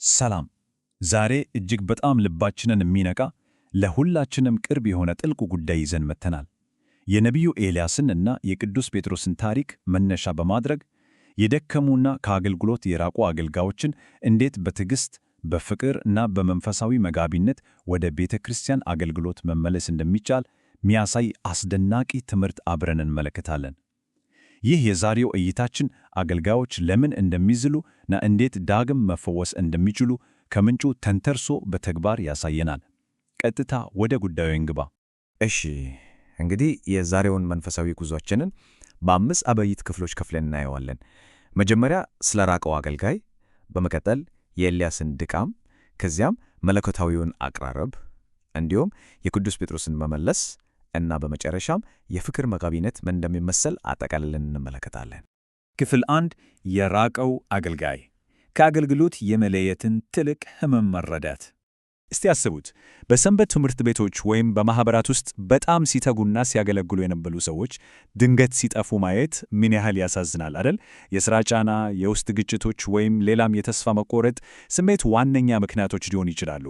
ሰላም። ዛሬ እጅግ በጣም ልባችንን የሚነካ ለሁላችንም ቅርብ የሆነ ጥልቅ ጉዳይ ይዘን መጥተናል። የነቢዩ ኤልያስን እና የቅዱስ ጴጥሮስን ታሪክ መነሻ በማድረግ የደከሙና ከአገልግሎት የራቁ አገልጋዮችን እንዴት በትዕግሥት በፍቅር እና በመንፈሳዊ መጋቢነት ወደ ቤተ ክርስቲያን አገልግሎት መመለስ እንደሚቻል ሚያሳይ አስደናቂ ትምህርት አብረን እንመለከታለን። ይህ የዛሬው እይታችን አገልጋዮች ለምን እንደሚዝሉና እንዴት ዳግም መፈወስ እንደሚችሉ ከምንጩ ተንተርሶ በተግባር ያሳየናል። ቀጥታ ወደ ጉዳዩ እንግባ። እሺ፣ እንግዲህ የዛሬውን መንፈሳዊ ጉዟችንን በአምስት አበይት ክፍሎች ከፍለን እናየዋለን። መጀመሪያ ስለ ራቀው አገልጋይ፣ በመቀጠል የኤልያስን ድካም፣ ከዚያም መለኮታዊውን አቀራረብ፣ እንዲሁም የቅዱስ ጴጥሮስን መመለስ እና በመጨረሻም የፍቅር መጋቢነት ምን እንደሚመስል አጠቃልለን እንመለከታለን። ክፍል 1 የራቀው አገልጋይ፣ ከአገልግሎት የመለየትን ጥልቅ ሕመም መረዳት። እስቲ አስቡት፣ በሰንበት ትምህርት ቤቶች ወይም በማኅበራት ውስጥ በጣም ሲተጉና ሲያገለግሉ የነበሩ ሰዎች ድንገት ሲጠፉ ማየት ምን ያህል ያሳዝናል አይደል? የሥራ ጫና፣ የውስጥ ግጭቶች ወይም ሌላም የተስፋ መቆረጥ ስሜት ዋነኛ ምክንያቶች ሊሆኑ ይችላሉ።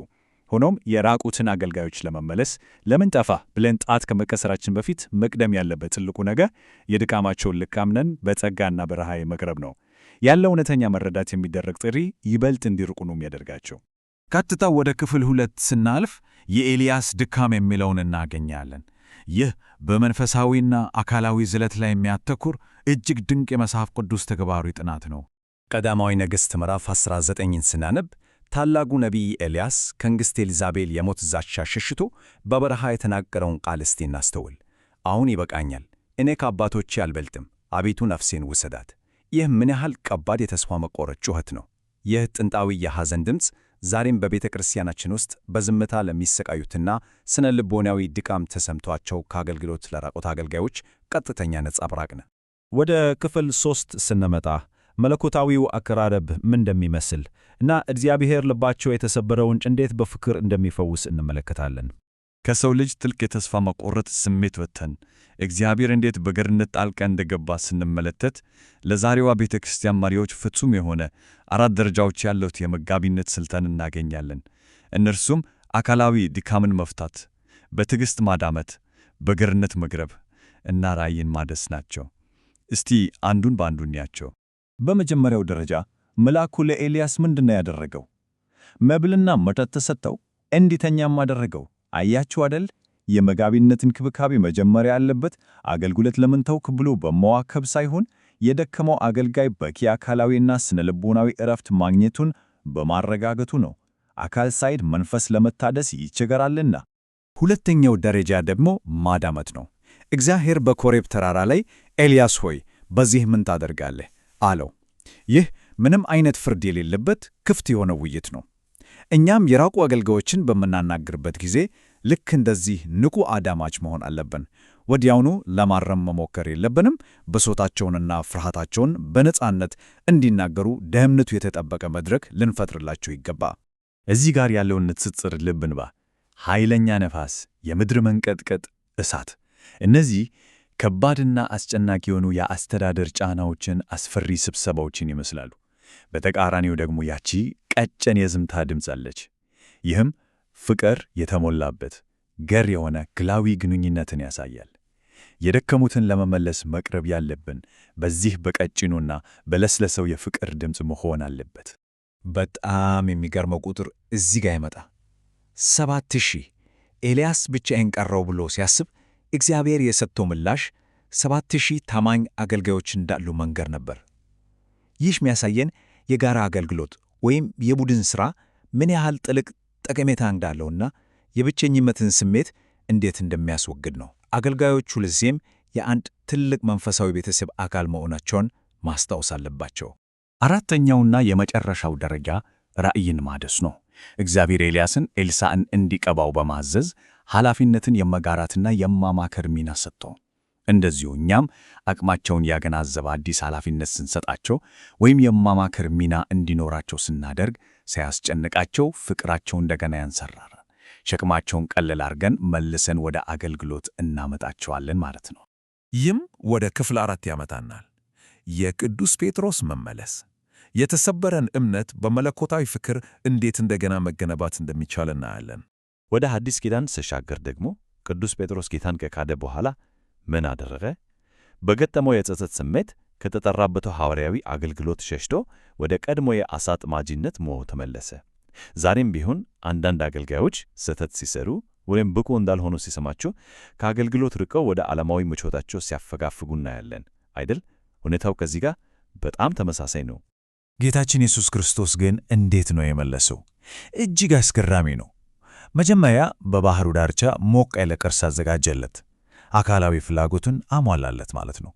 ሆኖም የራቁትን አገልጋዮች ለመመለስ ለምን ጠፋ ብለን ጣት ከመቀሰራችን በፊት መቅደም ያለበት ትልቁ ነገር የድካማቸውን ልክ አምነን በጸጋና በረሃ መቅረብ ነው። ያለው እውነተኛ መረዳት የሚደረግ ጥሪ ይበልጥ እንዲርቁ ነው የሚያደርጋቸው። ቀጥታ ወደ ክፍል 2 ስናልፍ የኤልያስ ድካም የሚለውን እናገኛለን። ይህ በመንፈሳዊና አካላዊ ዝለት ላይ የሚያተኩር እጅግ ድንቅ የመጽሐፍ ቅዱስ ተግባራዊ ጥናት ነው። ቀዳማዊ ነገሥት ምዕራፍ 19ን ስናነብ ታላቁ ነቢይ ኤልያስ ከንግሥት ኤልዛቤል የሞት ዛቻ ሸሽቶ በበረሃ የተናገረውን ቃል እስቲ እናስተውል። አሁን ይበቃኛል፣ እኔ ከአባቶቼ አልበልጥም፣ አቤቱ ነፍሴን ውሰዳት። ይህ ምን ያህል ከባድ የተስፋ መቆረጥ ጩኸት ነው! ይህ ጥንታዊ የሐዘን ድምፅ ዛሬም በቤተ ክርስቲያናችን ውስጥ በዝምታ ለሚሰቃዩትና ስነ ልቦናዊ ድካም ተሰምቷቸው ከአገልግሎት ለራቁት አገልጋዮች ቀጥተኛ ነጸብራቅ ነው። ወደ ክፍል 3 ስንመጣ መለኮታዊው አቀራረብ ምን እንደሚመስል እና እግዚአብሔር ልባቸው የተሰበረውን እንዴት በፍቅር እንደሚፈውስ እንመለከታለን። ከሰው ልጅ ጥልቅ የተስፋ መቆረጥ ስሜት ወጥተን እግዚአብሔር እንዴት በገርነት ጣልቃ እንደገባ ስንመለከት ለዛሬዋ ቤተ ክርስቲያን መሪዎች ፍጹም የሆነ 4 ደረጃዎች ያሉት የመጋቢነት ስልጠና እናገኛለን። እነርሱም አካላዊ ድካምን መፍታት፣ በትዕግሥት ማዳመጥ፣ በገርነት መግረብ እና ራእይን ማደስ ናቸው። እስቲ አንዱን በአንዱ እንያቸው። በመጀመሪያው ደረጃ መልአኩ ለኤልያስ ምንድነው ያደረገው? መብልና መጠጥ ተሰጠው፣ እንዲተኛም አደረገው። አያችሁ አደል? የመጋቢነት እንክብካቤ መጀመሪያ ያለበት አገልግሎት ለምን ተውክ ብሎ በመዋከብ ሳይሆን የደከመው አገልጋይ በቂ አካላዊና ስነ ልቦናዊ ዕረፍት ማግኘቱን በማረጋገጡ ነው። አካል ሳይድ መንፈስ ለመታደስ ይቸገራልና። ሁለተኛው ደረጃ ደግሞ ማዳመጥ ነው። እግዚአብሔር በኮሬብ ተራራ ላይ ኤልያስ ሆይ በዚህ ምን ታደርጋለህ አለው። ይህ ምንም አይነት ፍርድ የሌለበት ክፍት የሆነ ውይይት ነው። እኛም የራቁ አገልጋዮችን በምናናግርበት ጊዜ ልክ እንደዚህ ንቁ አዳማጭ መሆን አለብን። ወዲያውኑ ለማረም መሞከር የለብንም። ብሶታቸውንና ፍርሃታቸውን በነጻነት እንዲናገሩ ደህንነቱ የተጠበቀ መድረክ ልንፈጥርላቸው ይገባ። እዚህ ጋር ያለውን ንጽጽር ልብ እንባ። ኃይለኛ ነፋስ፣ የምድር መንቀጥቀጥ፣ እሳት፣ እነዚህ ከባድና አስጨናቂ የሆኑ የአስተዳደር ጫናዎችን፣ አስፈሪ ስብሰባዎችን ይመስላሉ። በተቃራኒው ደግሞ ያቺ ቀጭን የዝምታ ድምፅ አለች። ይህም ፍቅር የተሞላበት ገር የሆነ ግላዊ ግንኙነትን ያሳያል። የደከሙትን ለመመለስ መቅረብ ያለብን በዚህ በቀጭኑና በለስለሰው የፍቅር ድምፅ መሆን አለበት። በጣም የሚገርመው ቁጥር እዚህ ጋር ይመጣ። 7,000 ኤልያስ ብቻዬን ቀረው ብሎ ሲያስብ እግዚአብሔር የሰጠው ምላሽ 7,000 ታማኝ አገልጋዮች እንዳሉ መንገር ነበር። ይህ የሚያሳየን የጋራ አገልግሎት ወይም የቡድን ሥራ ምን ያህል ጥልቅ ጠቀሜታ እንዳለውና የብቸኝነትን ስሜት እንዴት እንደሚያስወግድ ነው። አገልጋዮቹ ለዚህም የአንድ ትልቅ መንፈሳዊ ቤተሰብ አካል መሆናቸውን ማስታወስ አለባቸው። አራተኛውና የመጨረሻው ደረጃ ራእይን ማደስ ነው። እግዚአብሔር ኤልያስን ኤልሳዕን እንዲቀባው በማዘዝ ኃላፊነትን የመጋራትና የማማከር ሚና ሰጥቶ፣ እንደዚሁ እኛም አቅማቸውን ያገናዘበ አዲስ ኃላፊነት ስንሰጣቸው ወይም የማማከር ሚና እንዲኖራቸው ስናደርግ ሳያስጨንቃቸው ፍቅራቸው እንደገና ያንሰራራል። ሸክማቸውን ቀለል አድርገን መልሰን ወደ አገልግሎት እናመጣቸዋለን ማለት ነው። ይህም ወደ ክፍል 4 ያመጣናል። የቅዱስ ጴጥሮስ መመለስ። የተሰበረን እምነት በመለኮታዊ ፍቅር እንዴት እንደገና መገነባት እንደሚቻል እናያለን። ወደ ሐዲስ ኪዳን ስሻገር ደግሞ ቅዱስ ጴጥሮስ ጌታን ከካደ በኋላ ምን አደረገ? በገጠመው የጸጸት ስሜት ከተጠራበት ሐዋርያዊ አገልግሎት ሸሽቶ ወደ ቀድሞ የዓሣ አጥማጂነት ሞሁ ተመለሰ። ዛሬም ቢሆን አንዳንድ አገልጋዮች ስህተት ሲሰሩ ወይም ብቁ እንዳልሆኑ ሲሰማቸው ከአገልግሎት ርቀው ወደ ዓለማዊ ምቾታቸው ሲያፈጋፍጉ እናያለን አይደል? ሁኔታው ከዚህ ጋር በጣም ተመሳሳይ ነው። ጌታችን ኢየሱስ ክርስቶስ ግን እንዴት ነው የመለሰው? እጅግ አስገራሚ ነው። መጀመሪያ በባሕሩ ዳርቻ ሞቅ ያለ ቅርስ አዘጋጀለት። አካላዊ ፍላጎቱን አሟላለት ማለት ነው።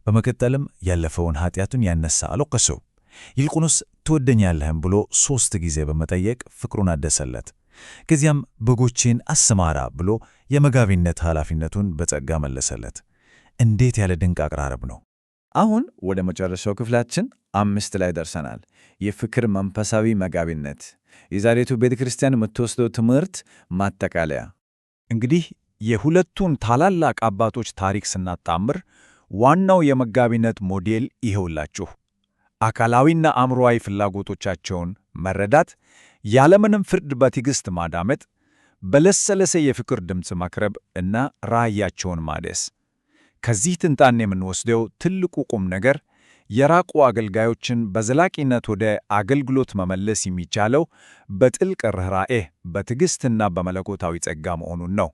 በመቀጠልም ያለፈውን ኃጢአቱን ያነሳ አልወቀሰው። ይልቁንስ ትወደኛለህም ብሎ 3 ጊዜ በመጠየቅ ፍቅሩን አደሰለት። ከዚያም በጎቼን አሰማራ ብሎ የመጋቢነት ኃላፊነቱን በጸጋ መለሰለት። እንዴት ያለ ድንቅ አቀራረብ ነው! አሁን ወደ መጨረሻው ክፍላችን 5 ላይ ደርሰናል። የፍቅር መንፈሳዊ መጋቢነት፣ የዛሬቱ ቤተ ክርስቲያን የምትወስደው ትምህርት ማጠቃለያ። እንግዲህ የሁለቱን ታላላቅ አባቶች ታሪክ ስናጣምር ዋናው የመጋቢነት ሞዴል ይኸውላችሁ። አካላዊና አእምሮአዊ ፍላጎቶቻቸውን መረዳት፣ ያለምንም ፍርድ በትዕግሥት ማዳመጥ፣ በለሰለሰ የፍቅር ድምፅ ማቅረብ እና ራእያቸውን ማደስ። ከዚህ ትንታኔ የምንወስደው ትልቁ ቁም ነገር የራቁ አገልጋዮችን በዘላቂነት ወደ አገልግሎት መመለስ የሚቻለው በጥልቅ ርኅራኄ፣ በትዕግሥትና በመለኮታዊ ጸጋ መሆኑን ነው።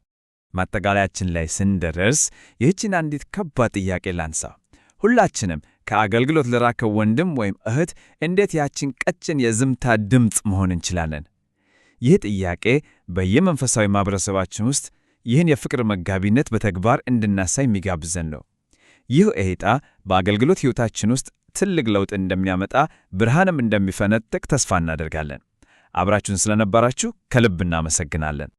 ማጠቃለያችን ላይ ስንደርስ ይህችን አንዲት ከባድ ጥያቄ ላንሳ። ሁላችንም ከአገልግሎት ለራቀው ወንድም ወይም እህት እንዴት ያችን ቀጭን የዝምታ ድምፅ መሆን እንችላለን? ይህ ጥያቄ በየመንፈሳዊ ማኅበረሰባችን ውስጥ ይህን የፍቅር መጋቢነት በተግባር እንድናሳይ የሚጋብዘን ነው። ይህ ዕጣ በአገልግሎት ሕይወታችን ውስጥ ትልቅ ለውጥ እንደሚያመጣ፣ ብርሃንም እንደሚፈነጥቅ ተስፋ እናደርጋለን። አብራችሁን ስለነበራችሁ ከልብ እናመሰግናለን።